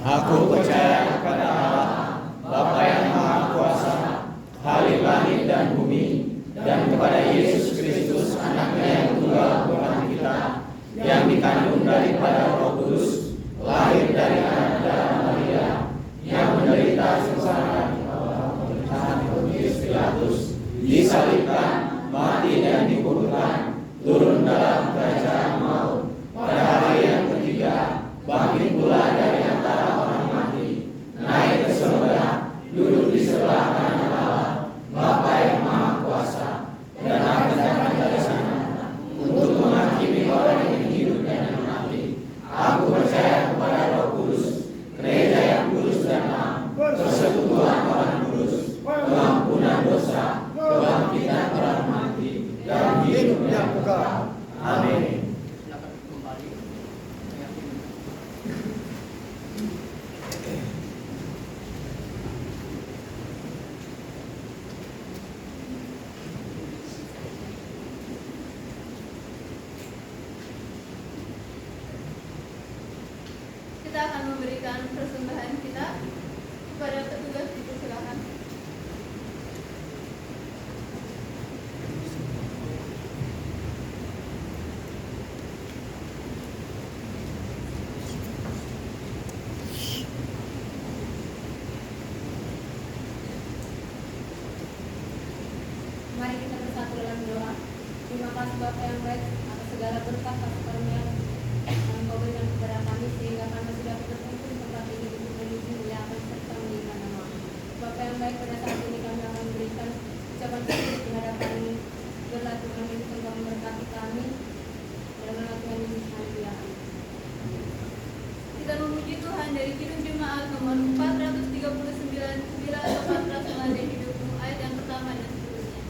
Aku percaya kepada Allah, Bapa yang Maha Kuasa, Khalik langit dan bumi, dan kepada Yesus Kristus, Anaknya yang tunggal Tuhan kita, yang dikandung daripada Roh Kudus, lahir dari anak darah Maria, yang menderita sengsara di bawah pemerintahan Pontius Pilatus, disalibkan, mati dan dikuburkan, turun dalam kerajaan maut, pada hari yang ketiga bangkit pula dari antara orang mati, naik ke surga, duduk di sebelah kanan Allah, Bapa yang Maha Kuasa, dan akan datang dari sana untuk menghakimi orang yang hidup dan yang mati. Aku percaya kepada Roh Kudus, gereja yang kudus dan am, persekutuan orang kudus, pengampunan dosa, kebangkitan orang mati, dan hidup yang kekal. Amin. Kita akan memberikan persembahan kita kepada petugas, dipersilakan. Mari kita bersatu dalam doa. Terima kasih Bapa yang baik atas segala berkat kasih karunia yang Kau berikan kepada kami, sehingga kami sudah berkumpul di tempat ini untuk menuju muliakan serta meninggikan nama. Bapa yang baik, pada saat ini kami akan memberikan ucapan syukur di hadapan gelar Tuhan Yesus yang Kau memberkati kami dalam nama Tuhan Yesus. Haleluya. Kita memuji Tuhan dari Kidung Jemaat nomor 439, bila lepas meladeni hidupmu, ayat yang pertama dan seterusnya.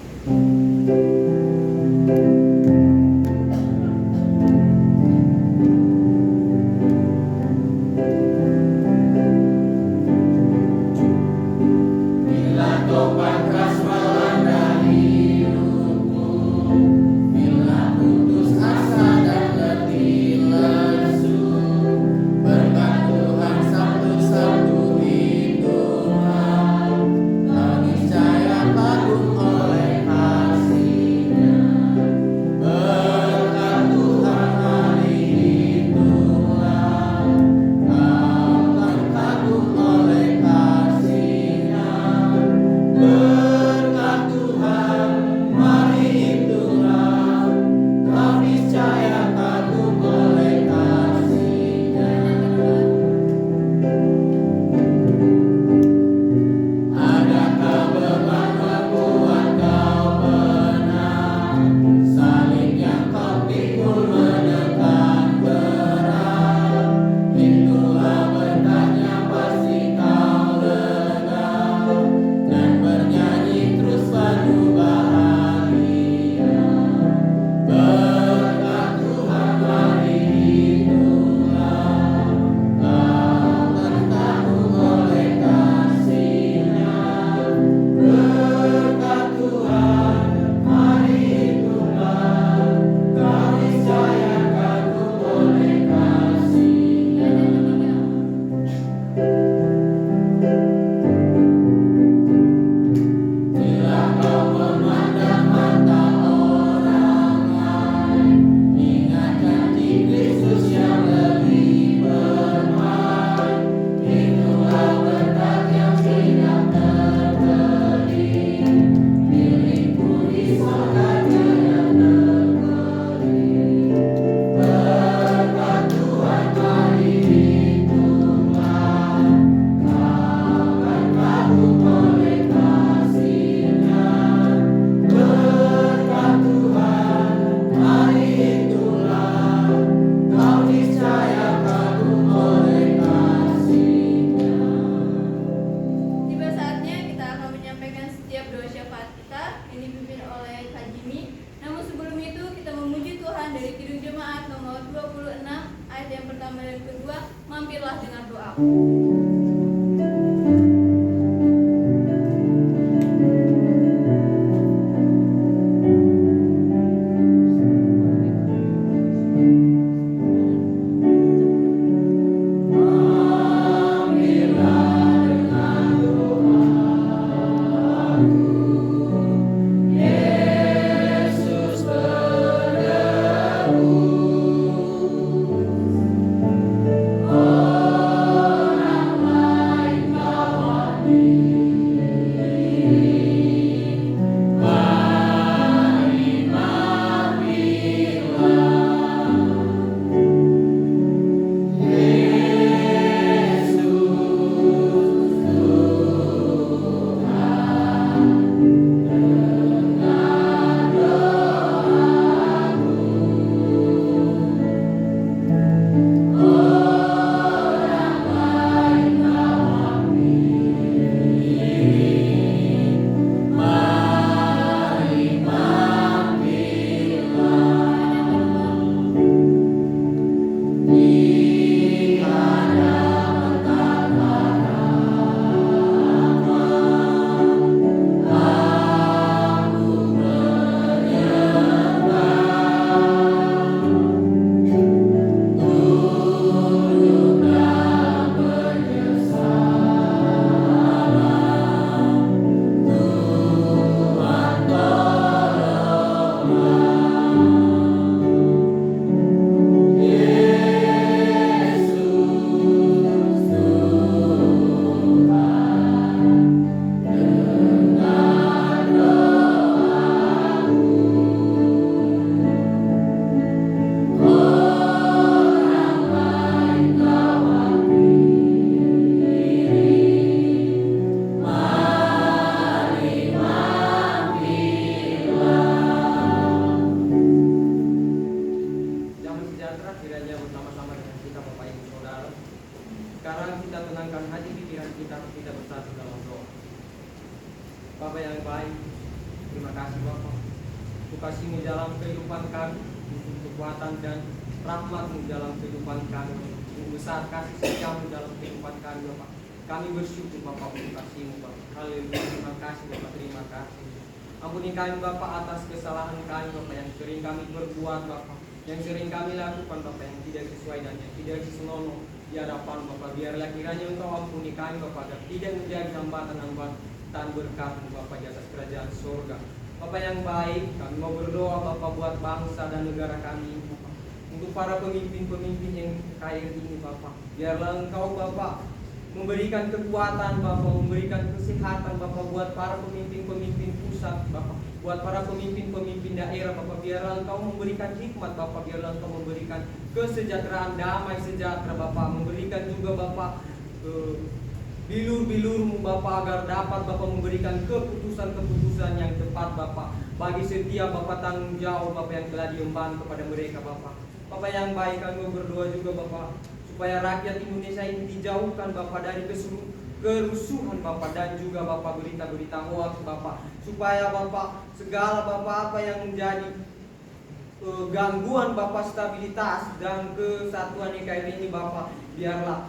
Mampirlah dengan doa. pikiran kita bersatu dalam doa. Bapa yang baik, terima kasih Bapa untuk kasih-Mu dalam kehidupan kami, untuk kekuatan dan rahmat-Mu dalam kehidupan kami, untuk besar kasih setia-Mu dalam kehidupan kami Bapa. Kami bersyukur Bapa untuk kasih-Mu Bapa. Haleluya, terima kasih Bapa, terima kasih. Ampuni kami Bapa atas kesalahan kami Bapa yang sering kami berbuat Bapa, yang sering kami lakukan Bapa yang tidak sesuai dan yang tidak senonoh di hadapan Bapa. Biarlah kiranya Engkau ampuni kami Bapa agar tidak menjadi hambatan berkat-Mu Bapa di atas kerajaan surga. Bapa yang baik, kami mau berdoa Bapa buat bangsa dan negara kami Bapa. Untuk para pemimpin-pemimpin yang kaya ini Bapa, biarlah Engkau Bapa memberikan kekuatan Bapa, memberikan kesehatan Bapa buat para pemimpin-pemimpin pusat Bapa, buat para pemimpin-pemimpin daerah Bapa. Biarlah Engkau memberikan hikmat Bapa, biarlah Engkau memberikan kesejahteraan, damai sejahtera Bapa, memberikan juga Bapa bilur-bilur-Mu Bapa agar dapat Bapa memberikan keputusan-keputusan yang tepat Bapa bagi setiap Bapa tanggung jawab Bapa yang telah diemban kepada mereka Bapa. Bapa yang baik, kami berdoa juga Bapa supaya rakyat Indonesia ini dijauhkan Bapa dari kerusuhan Bapa dan juga Bapa berita-berita hoax Bapa, supaya Bapa segala Bapa apa yang menjadi gangguan Bapa stabilitas dan kesatuan NKRI ini Bapa, biarlah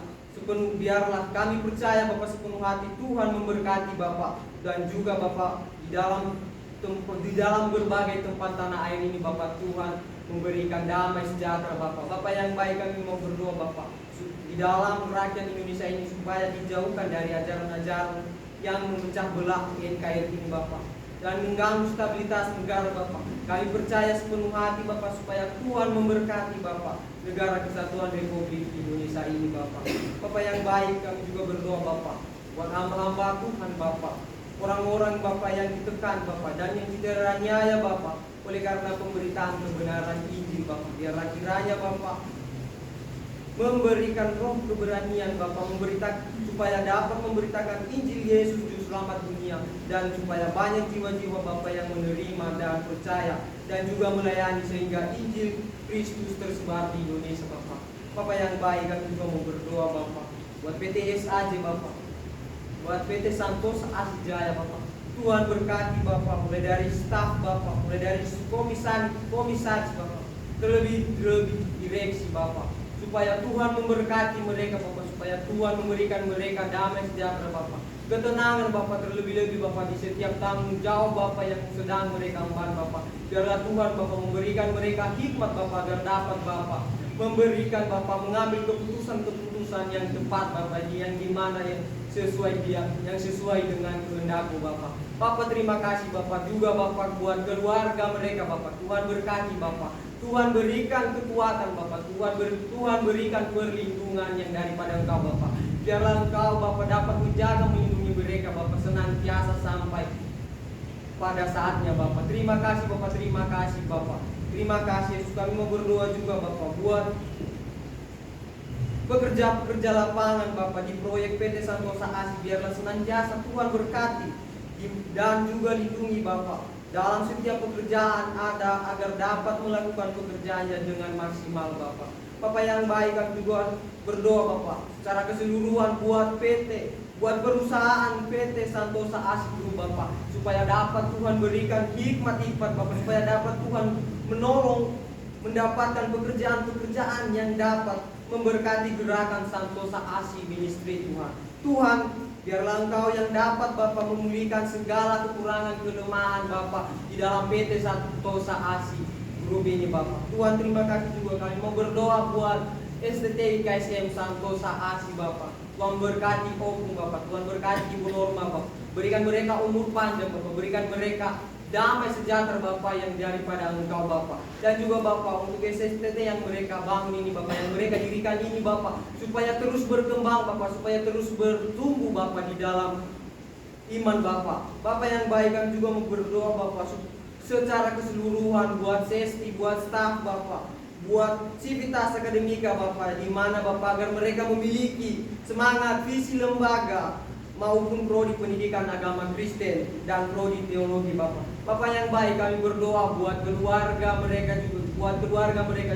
kami percaya Bapa sepenuh hati Tuhan memberkati Bapa, dan juga Bapa di dalam berbagai tempat tanah air ini Bapa, Tuhan memberikan damai sejahtera Bapa. Bapa yang baik, kami mau berdoa Bapa di dalam rakyat Indonesia ini supaya dijauhkan dari ajaran-ajaran yang memecah belah NKRI ini Bapa dan mengganggu stabilitas negara Bapa. Kami percaya sepenuh hati Bapa supaya Tuhan memberkati Bapa negara kesatuan Republik Indonesia ini Bapa. Bapa yang baik, kami juga berdoa Bapa buat hamba-hamba Tuhan Bapa, orang-orang Bapa yang ditekan Bapa dan yang diteraniaya Bapa oleh karena pemberitaan kebenaran Injil Bapa. Biarlah kiranya Bapa memberikan roh keberanian Bapa, supaya dapat memberitakan Injil Yesus Juru Selamat dunia, dan supaya banyak jiwa-jiwa Bapa yang menerima dan percaya dan juga melayani sehingga Injil Kristus tersebar di Indonesia Bapa. Bapa yang baik, kami juga mau berdoa Bapa buat PT SAJ Bapa, buat PT Santosa Asih Jaya Bapa. Tuhan berkati Bapa, mulai dari staf Bapa, mulai dari komisaris Bapa, terlebih direksi Bapa, supaya Tuhan memberkati mereka Bapa, supaya Tuhan memberikan mereka damai sejahtera Bapa, ketenangan Bapa, terlebih-lebih Bapa di setiap tanggung jawab Bapa yang sedang mereka emban Bapa. Biarlah Tuhan Bapa memberikan mereka hikmat Bapa agar dapat Bapa memberikan Bapa mengambil keputusan-keputusan yang tepat Bapa, yang dimana yang sesuai dengan kehendak-Mu Bapa. Bapa terima kasih Bapa juga Bapa buat keluarga mereka Bapa. Tuhan berkati Bapa, Tuhan berikan kekuatan Bapa, Tuhan berikan perlindungan yang daripada Engkau Bapa. Biarlah Engkau Bapa dapat menjaga melindungi mereka Bapa senantiasa sampai pada saatnya Bapa. Terima kasih Bapa, terima kasih Bapa. Terima kasih Yesus. Kami mau berdoa juga Bapa buat pekerja-pekerja lapangan Bapa di proyek PT Santosa Asih. Biarlah senantiasa Tuhan berkati dan juga lindungi Bapa dalam setiap pekerjaan ada agar dapat melakukan pekerjaannya dengan maksimal Bapa. Bapa yang baik, kami juga berdoa Bapa secara keseluruhan buat perusahaan PT Santosa Asih Group Bapa, supaya dapat Tuhan berikan hikmat Bapa, supaya dapat Tuhan menolong mendapatkan pekerjaan-pekerjaan yang dapat memberkati gerakan Santosa Asih Ministry Tuhan. Tuhan, biarlah Engkau yang dapat Bapa memulihkan segala kekurangan kelemahan Bapa di dalam PT Santosa Asih Group ini Bapa. Tuhan terima kasih juga, kami mau berdoa buat STT IKSM Santosa Asih Bapa. Tuhan berkati Opung Bapa, Tuhan berkati Ibu Norma Bapa. Berikan mereka umur panjang Bapa, berikan mereka damai sejahtera Bapa yang daripada Engkau Bapa. Dan juga Bapa untuk STT yang mereka bangun ini Bapa, yang mereka dirikan ini Bapa, supaya terus berkembang Bapa, supaya terus bertumbuh Bapa di dalam iman Bapa. Bapa yang baik, kami juga mau berdoa Bapa secara keseluruhan buat sesti, buat staf Bapa, buat civitas akademika Bapa, di mana Bapa agar mereka memiliki semangat visi lembaga maupun prodi pendidikan agama Kristen dan prodi teologi Bapak. Bapak yang baik, kami berdoa buat keluarga mereka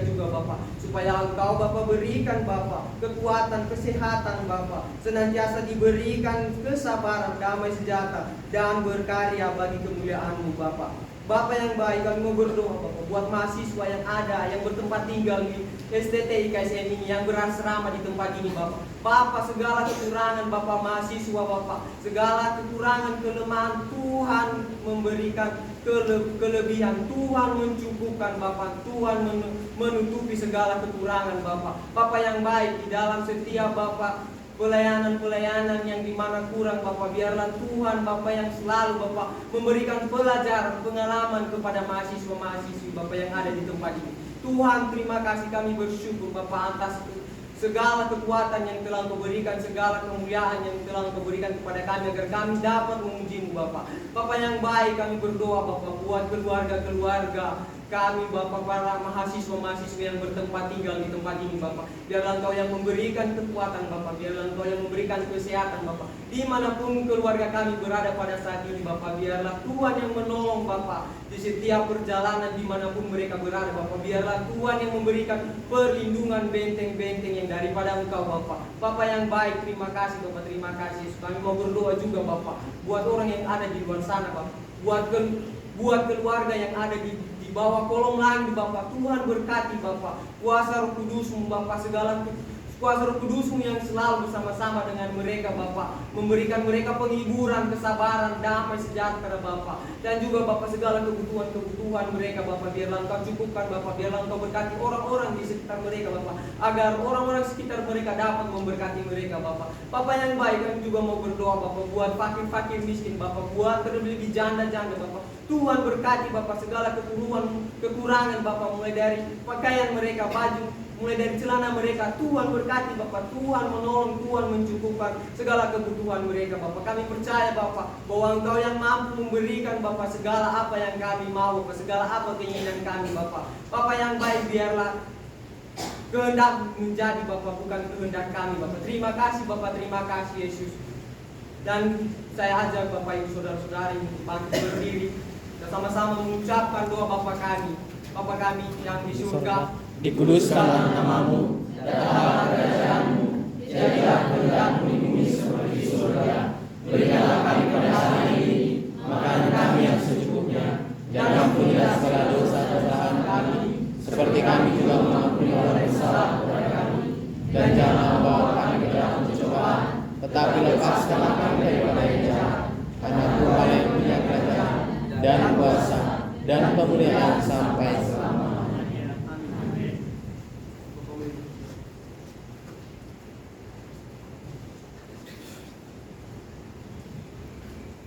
juga Bapak, supaya Engkau Bapak berikan Bapak kekuatan, kesehatan Bapak, senantiasa diberikan kesabaran, damai sejahtera dan berkarya bagi kemuliaan-Mu Bapak. Bapak yang baik, kami mau berdoa Bapak buat mahasiswa yang ada, yang bertempat tinggal di STT IKSM ini, yang berasrama di tempat ini Bapak. Bapak, segala kekurangan Bapak mahasiswa Bapak, segala kekurangan, kelemahan, Tuhan memberikan kelebihan, Tuhan mencukupkan Bapak, Tuhan menutupi segala kekurangan Bapak. Bapak yang baik, di dalam setiap Bapak pelayanan yang dimana kurang Bapak, biarlah Tuhan Bapak yang selalu Bapak memberikan pelajaran, pengalaman kepada mahasiswa-mahasiswi Bapak yang ada di tempat ini. Tuhan, terima kasih, kami bersyukur Bapak atas segala kekuatan yang telah Engkau berikan, segala kemuliaan yang telah Engkau berikan kepada kami, agar kami dapat memuji-Mu Bapak. Bapak yang baik, kami berdoa Bapak buat keluarga-keluarga kami Bapak, para mahasiswa-mahasiswa yang bertempat tinggal di tempat ini Bapak. Biarlah Engkau yang memberikan kekuatan Bapak, biarlah Engkau yang memberikan kesehatan Bapak. Dimanapun keluarga kami berada pada saat ini Bapak, biarlah Tuhan yang menolong Bapak di setiap perjalanan dimanapun mereka berada Bapak. Biarlah Tuhan yang memberikan perlindungan, benteng-benteng yang daripada Engkau Bapak. Bapak yang baik, terima kasih Bapak, terima kasih. Kami mau berdoa juga Bapak buat orang yang ada di luar sana Bapak, buat keluarga yang ada di bawah kolong langit Bapak. Tuhan berkati Bapak, kuasa Roh Kudus-Mu Bapak, segala kuasa Roh Kudus-Mu yang selalu bersama-sama dengan mereka Bapak, memberikan mereka penghiburan, kesabaran, damai sejahtera Bapak, dan juga Bapak segala kebutuhan mereka Bapak, biarlah Engkau cukupkan Bapak, biarlah Engkau berkati orang-orang di sekitar mereka Bapak, agar orang-orang sekitar mereka dapat memberkati mereka Bapak. Bapak yang baik, kami juga mau berdoa Bapak buat fakir-fakir miskin Bapak, buat terlebih janda-janda Bapak. Tuhan berkati Bapak segala kekurangan Bapak, mulai dari pakaian mereka, baju, mulai dari celana mereka. Tuhan berkati Bapak, Tuhan menolong, Tuhan mencukupkan segala kebutuhan mereka Bapak. Kami percaya Bapak bahwa Engkau yang mampu memberikan Bapak segala apa yang kami mau, segala apa keinginan kami Bapak. Bapak yang baik, biarlah kehendak menjadi Bapak, bukan kehendak kami Bapak. Terima kasih Bapak, terima kasih Yesus. Dan saya ajak Bapak Ibu saudara-saudari untuk bangkit berdiri dan sama-sama mengucapkan doa Bapa kami yang di surga, dikuduskanlah nama-Mu, datanglah kerajaan-Mu, jadilah kehendak-Mu di bumi seperti di surga. Berikanlah kami pada hari ini makanan kami yang secukupnya, dan ampunilah segala dosa kesalahan kami, seperti kami juga mengampuni orang yang salah kepada kami. Dan jangan membawa kami ke dalam pencobaan, tetapi lepaskanlah kami daripada yang jahat. Karena Tuhan yang punya kerajaan dan kuasa dan kemuliaan sampai selama-lamanya. Amin.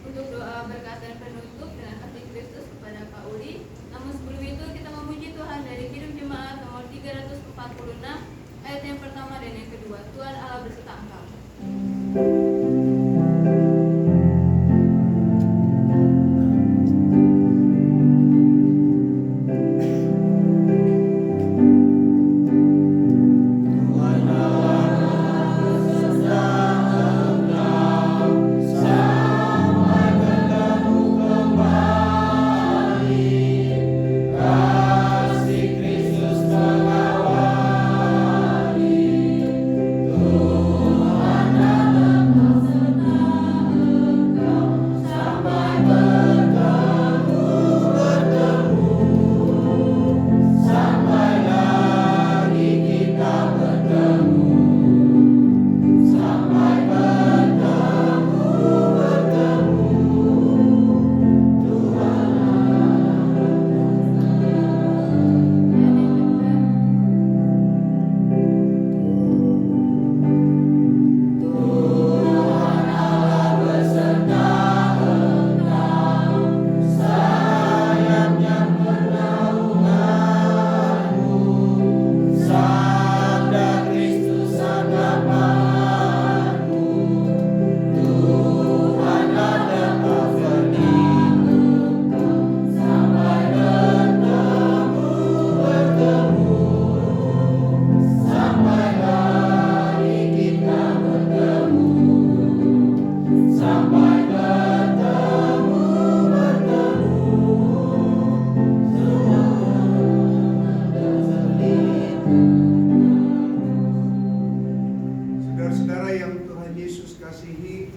Untuk doa berkat dan penutup dengan hati Kristus kepada Pak Uli. Namun sebelum itu kita memuji Tuhan dari Kirim Jemaat nomor 346 ayat yang pertama dan yang kedua. Tuhan Allah berserta engkau. Tuhan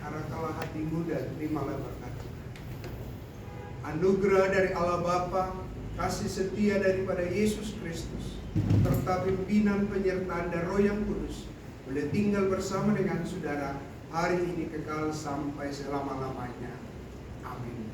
arahkanlah hatimu dan terimalah berkat. Anugerah dari Allah Bapa, kasih setia daripada Yesus Kristus, serta pimpinan penyertaan dan Roh yang Kudus boleh tinggal bersama dengan saudara hari ini kekal sampai selama-lamanya. Amin.